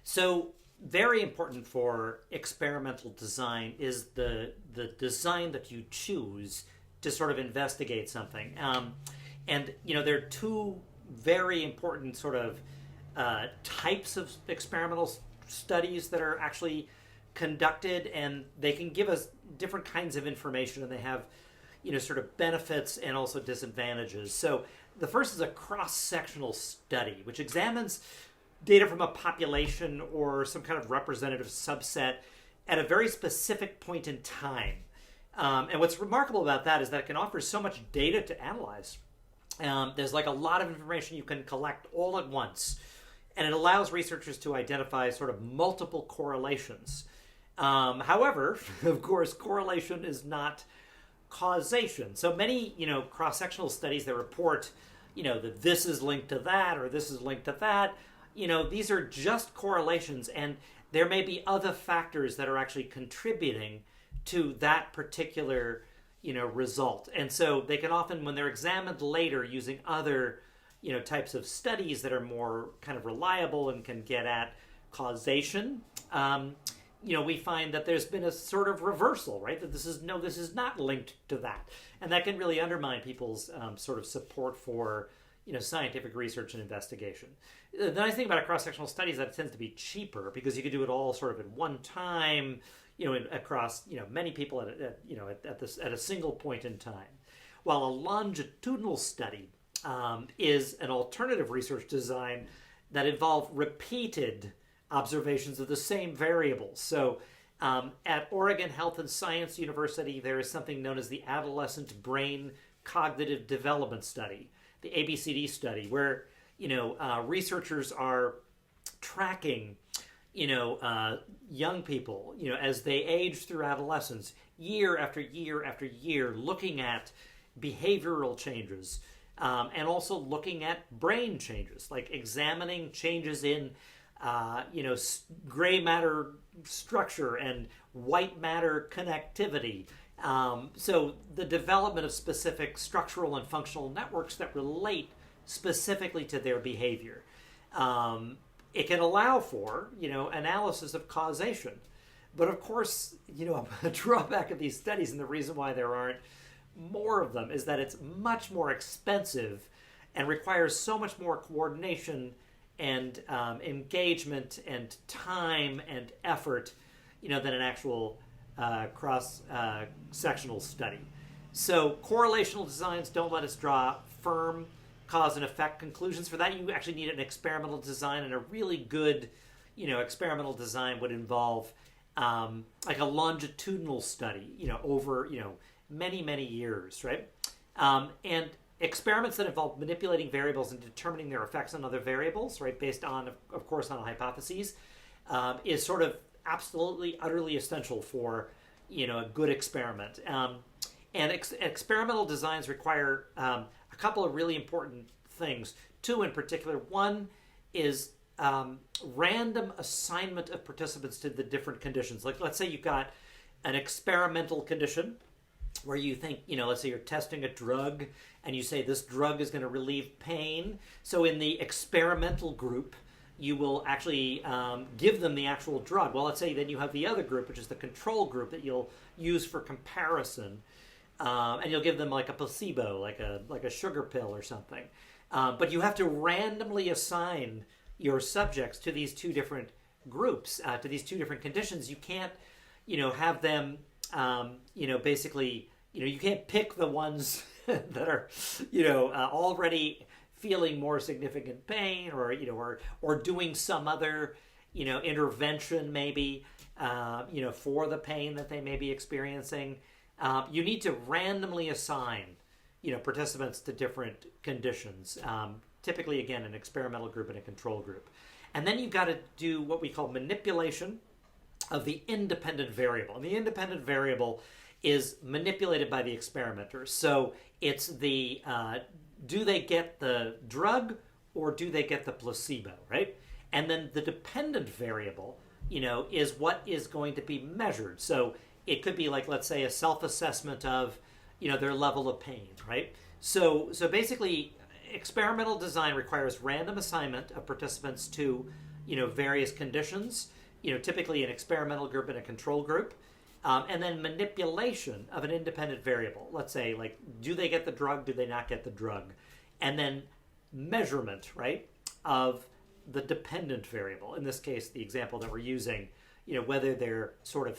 So very important for experimental design is the design that you choose to sort of investigate something. And there are two very important sort of types of experimental studies that are actually conducted, and they can give us different kinds of information, and they have sort of benefits and also disadvantages. So the first is a cross-sectional study, which examines data from a population or some kind of representative subset at a very specific point in time. And what's remarkable about that is that it can offer so much data to analyze. There's like a lot of information you can collect all at once, and it allows researchers to identify sort of multiple correlations. However, of course, correlation is not causation. So many, cross-sectional studies that report, that this is linked to that or this is linked to that, these are just correlations, and there may be other factors that are actually contributing to that particular, result. And so they can often, when they're examined later using other, types of studies that are more kind of reliable and can get at causation, we find that there's been a sort of reversal, right? That this is not linked to that. And that can really undermine people's sort of support for, scientific research and investigation. The nice thing about a cross-sectional study is that it tends to be cheaper because you can do it all sort of at one time, across, many people at a single point in time. While a longitudinal study is an alternative research design that involve repeated observations of the same variables. So at Oregon Health and Science University, there is something known as the Adolescent Brain Cognitive Development Study, the ABCD study, where researchers are tracking young people as they age through adolescence, year after year after year, looking at behavioral changes and also looking at brain changes, like examining changes in gray matter structure and white matter connectivity. So the development of specific structural and functional networks that relate specifically to their behavior. It can allow for, analysis of causation. But of course, a drawback of these studies, and the reason why there aren't more of them, is that it's much more expensive and requires so much more coordination and engagement and time and effort, than an actual cross-sectional study. So correlational designs don't let us draw firm cause and effect conclusions. For that, you actually need an experimental design, and a really good, experimental design would involve like a longitudinal study, over, many, many years, right? And experiments that involve manipulating variables and determining their effects on other variables, right, based on, of course, on hypotheses, is sort of absolutely, utterly essential for, a good experiment. And experimental designs require a couple of really important things. Two in particular. One is random assignment of participants to the different conditions. Like, let's say you've got an experimental condition where you think, let's say you're testing a drug and you say this drug is going to relieve pain. So in the experimental group, you will actually give them the actual drug. Well, let's say then you have the other group, which is the control group that you'll use for comparison. And you'll give them like a placebo, like a sugar pill or something. But you have to randomly assign your subjects to these two different groups, to these two different conditions. You can't, have them, basically, you can't pick the ones that are, already feeling more significant pain, or doing some other, intervention maybe, for the pain that they may be experiencing. You need to randomly assign, participants to different conditions. Typically, again, an experimental group and a control group. And then you've got to do what we call manipulation of the independent variable. And the independent variable is manipulated by the experimenters. So it's the, do they get the drug or do they get the placebo, right? And then the dependent variable, is what is going to be measured. So it could be like, let's say, a self-assessment of, their level of pain, right? So basically, experimental design requires random assignment of participants to, various conditions, typically an experimental group and a control group. And then manipulation of an independent variable. Let's say, like, do they get the drug? Do they not get the drug? And then measurement, right, of the dependent variable. In this case, the example that we're using, whether they're sort of